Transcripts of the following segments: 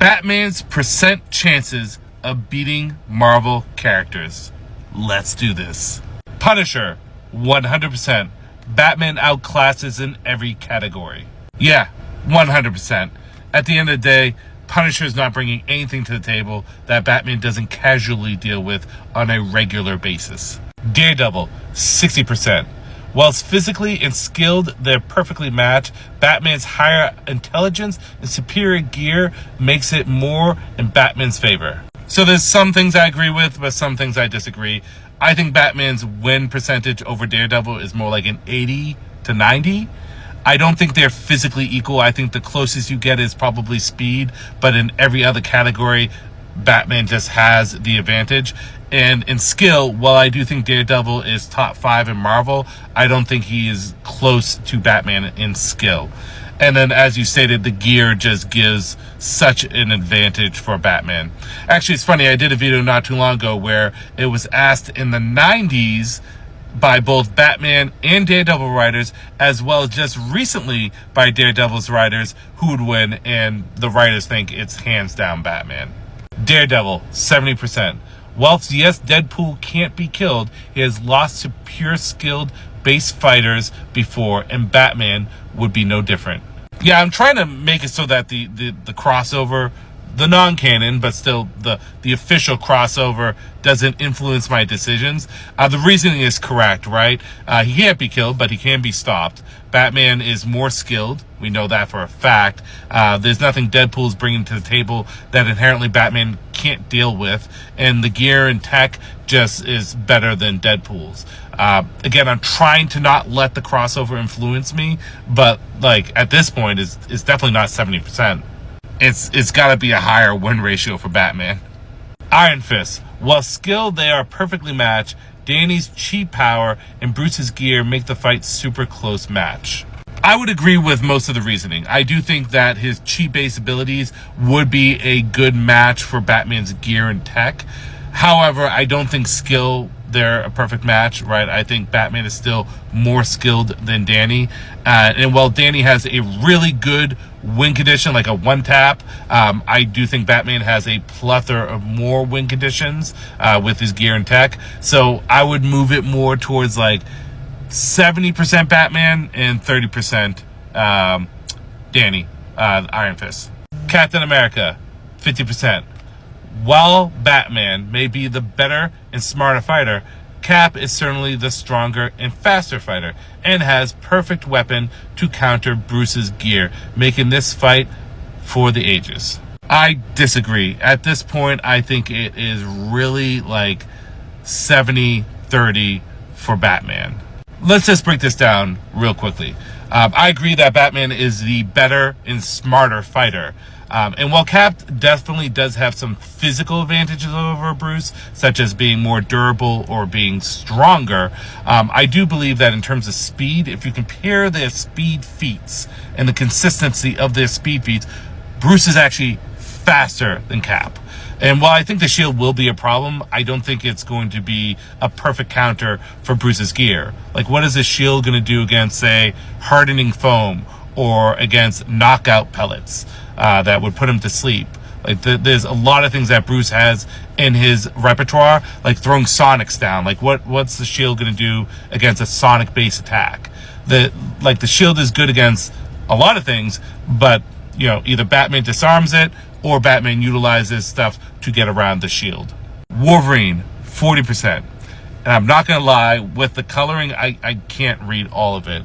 Batman's percent chances of beating Marvel characters. Let's do this. Punisher, 100%. Batman outclasses in every category. Yeah, 100%. At the end of the day, Punisher is not bringing anything to the table that Batman doesn't casually deal with on a regular basis. Daredevil, 60%. Whilst physically and skilled, they're perfectly matched. Batman's higher intelligence and superior gear makes it more in Batman's favor. So there's some things I agree with, but some things I disagree. I think Batman's win percentage over Daredevil is more like an 80 to 90. I don't think they're physically equal. I think the closest you get is probably speed, but in every other category, Batman just has the advantage. And in skill, while I do think Daredevil is top 5 in Marvel, I don't think he is close to Batman in skill. And then, as you stated, the gear just gives such an advantage for Batman. Actually, it's funny, I did a video not too long ago where it was asked in the 90s by both Batman and Daredevil writers, as well as just recently by Daredevil's writers, who would win, and the writers think it's hands down Batman. Daredevil, 70%. Whilst yes, Deadpool can't be killed, he has lost to pure skilled base fighters before, and Batman would be no different. Yeah, I'm trying to make it so that the crossover, the non-canon, but still the official crossover doesn't influence my decisions. The reasoning is correct, right? He can't be killed, but he can be stopped. Batman is more skilled. We know that for a fact. There's nothing Deadpool's bringing to the table that inherently Batman can't deal with. And the gear and tech just is better than Deadpool's. Again, I'm trying to not let the crossover influence me, but like at this point, it's definitely not 70%. It's got to be a higher win ratio for Batman. Iron Fist. While skilled, they are perfectly matched. Danny's chi power and Bruce's gear make the fight super close match. I would agree with most of the reasoning. I do think that his chi-based abilities would be a good match for Batman's gear and tech. However, I don't think skill, they're a perfect match, right? I think Batman is still more skilled than Danny. And while Danny has a really good win condition, like a one tap, I do think Batman has a plethora of more win conditions with his gear and tech. So I would move it more towards like 70% Batman and 30% Danny, Iron Fist. Captain America, 50%. While Batman may be the better and smarter fighter, Cap is certainly the stronger and faster fighter and has perfect weapon to counter Bruce's gear, making this fight for the ages. I disagree. At this point, I think it is really like 70-30 for Batman. Let's just break this down real quickly. I agree that Batman is the better and smarter fighter. And while Cap definitely does have some physical advantages over Bruce, such as being more durable or being stronger, I do believe that in terms of speed, if you compare their speed feats and the consistency of their speed feats, Bruce is actually faster than Cap. And while I think the shield will be a problem, I don't think it's going to be a perfect counter for Bruce's gear. Like, what is the shield going to do against, say, hardening foam or against knockout pellets that would put him to sleep? Like, there's a lot of things that Bruce has in his repertoire, like throwing sonics down. Like, what's the shield going to do against a sonic-based attack? The shield is good against a lot of things, but you know, either Batman disarms it or Batman utilizes stuff to get around the shield. Wolverine, 40%. And I'm not going to lie, with the coloring, I can't read all of it.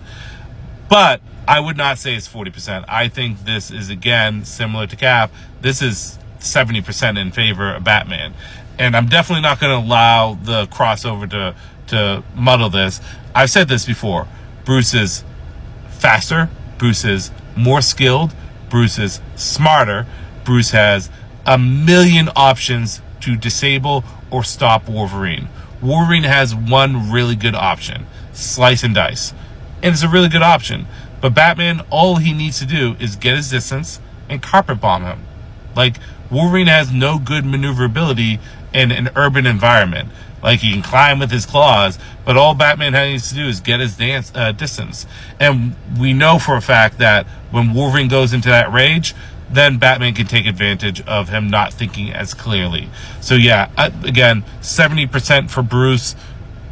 But I would not say it's 40%. I think this is, again, similar to Cap. This is 70% in favor of Batman. And I'm definitely not going to allow the crossover to muddle this. I've said this before. Bruce is faster. Bruce is more skilled. Bruce is smarter. Bruce has a million options to disable or stop Wolverine. Wolverine has one really good option: slice and dice. And it's a really good option. But Batman, all he needs to do is get his distance and carpet bomb him. Like, Wolverine has no good maneuverability in an urban environment. Like, he can climb with his claws, but all Batman needs to do is get his distance. And we know for a fact that when Wolverine goes into that rage, then Batman can take advantage of him not thinking as clearly. So yeah, again, 70% for Bruce,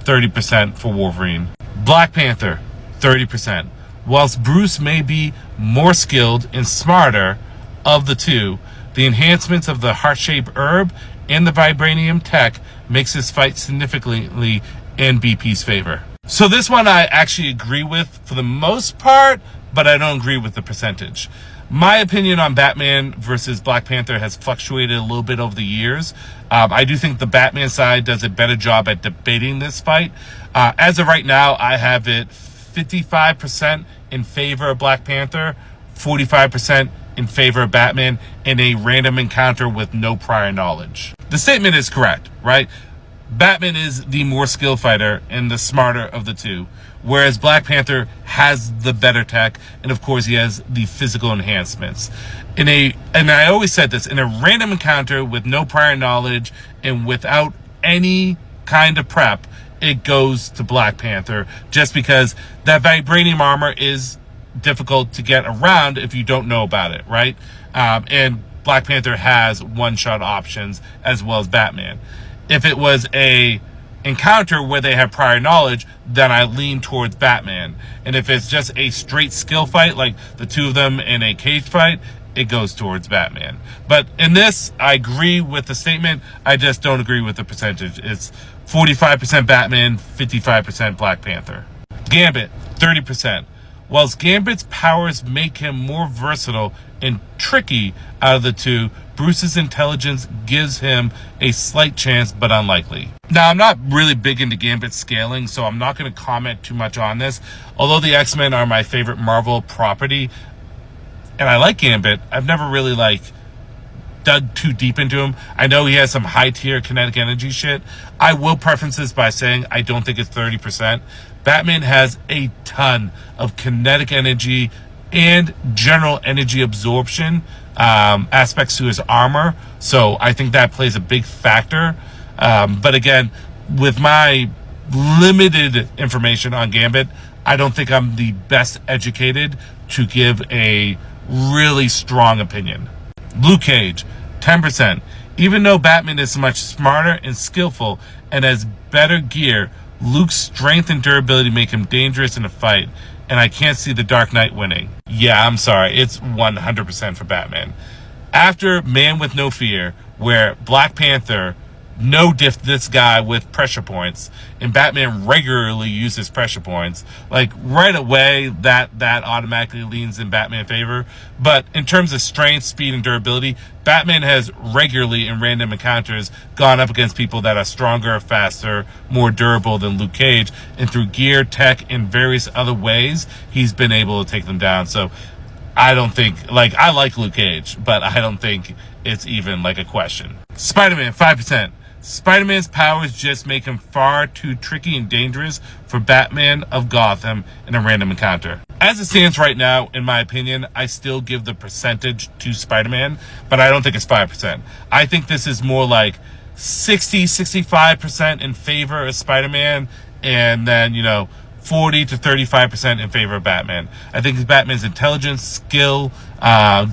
30% for Wolverine. Black Panther, 30%. Whilst Bruce may be more skilled and smarter of the two, the enhancements of the heart-shaped herb and the vibranium tech makes this fight significantly in BP's favor. So this one I actually agree with for the most part, but I don't agree with the percentage. My opinion on Batman versus Black Panther has fluctuated a little bit over the years. I do think the Batman side does a better job at debating this fight. As of right now, I have it 55% in favor of Black Panther, 45% in favor of Batman in a random encounter with no prior knowledge. The statement is correct, right? Batman is the more skilled fighter and the smarter of the two, whereas Black Panther has the better tech, and of course he has the physical enhancements. And I always said this, in a random encounter with no prior knowledge and without any kind of prep, it goes to Black Panther, just because that vibranium armor is difficult to get around if you don't know about it, right? And Black Panther has one-shot options as well as Batman. If it was a encounter where they have prior knowledge, then I lean towards Batman. And if it's just a straight skill fight, like the two of them in a cage fight, it goes towards Batman. But in this, I agree with the statement. I just don't agree with the percentage. It's 45% Batman, 55% Black Panther. Gambit, 30%. Whilst Gambit's powers make him more versatile and tricky out of the two, Bruce's intelligence gives him a slight chance, but unlikely. Now, I'm not really big into Gambit scaling, so I'm not going to comment too much on this. Although the X-Men are my favorite Marvel property, and I like Gambit, I've never really, dug too deep into him. I know he has some high-tier kinetic energy shit. I will preference this by saying I don't think it's 30%. Batman has a ton of kinetic energy and general energy absorption aspects to his armor, so I think that plays a big factor. But again, with my limited information on Gambit, I don't think I'm the best educated to give a really strong opinion. Luke Cage, 10%. Even though Batman is much smarter and skillful and has better gear, Luke's strength and durability make him dangerous in a fight, and I can't see the Dark Knight winning. Yeah, I'm sorry, it's 100% for Batman. After Man with No Fear, where Black Panther no-diffed this guy with pressure points, and Batman regularly uses pressure points, right away, that automatically leans in Batman's favor. But in terms of strength, speed, and durability, Batman has regularly in random encounters gone up against people that are stronger, faster, more durable than Luke Cage, and through gear, tech, and various other ways, he's been able to take them down. So I don't think, I like Luke Cage, but I don't think it's even a question. Spider-Man, 5%. Spider-Man's powers just make him far too tricky and dangerous for Batman of Gotham in a random encounter. As it stands right now, in my opinion, I still give the percentage to Spider-Man, but I don't think it's 5%. I think this is more 60-65% in favor of Spider-Man, and then, 40 to 35% in favor of Batman. I think it's Batman's intelligence, skill,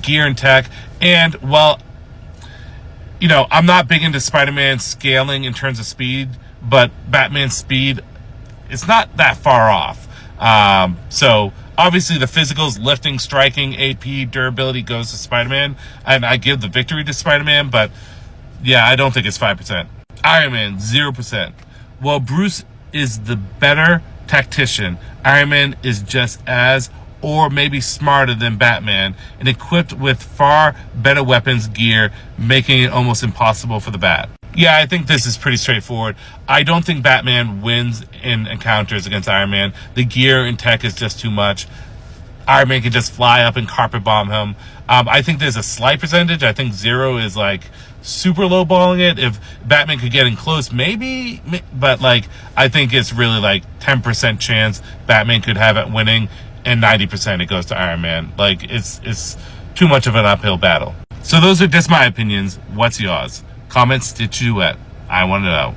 gear and tech, and, I'm not big into Spider-Man scaling in terms of speed, but Batman's speed is not that far off. So obviously the physicals, lifting, striking, AP, durability goes to Spider-Man, and I give the victory to Spider-Man, but yeah, I don't think it's 5%. Iron Man, 0%. While Bruce is the better tactician, Iron Man is just as or maybe smarter than Batman, and equipped with far better weapons, gear, making it almost impossible for the Bat. Yeah, I think this is pretty straightforward. I don't think Batman wins in encounters against Iron Man. The gear and tech is just too much. Iron Man can just fly up and carpet bomb him. I think there's a slight percentage. I think 0 is super lowballing it. If Batman could get in close, maybe, but I think it's really 10% chance Batman could have it winning, and 90% it goes to Iron Man. It's too much of an uphill battle. So those are just my opinions. What's yours? Comments, stitch you at. I want to know.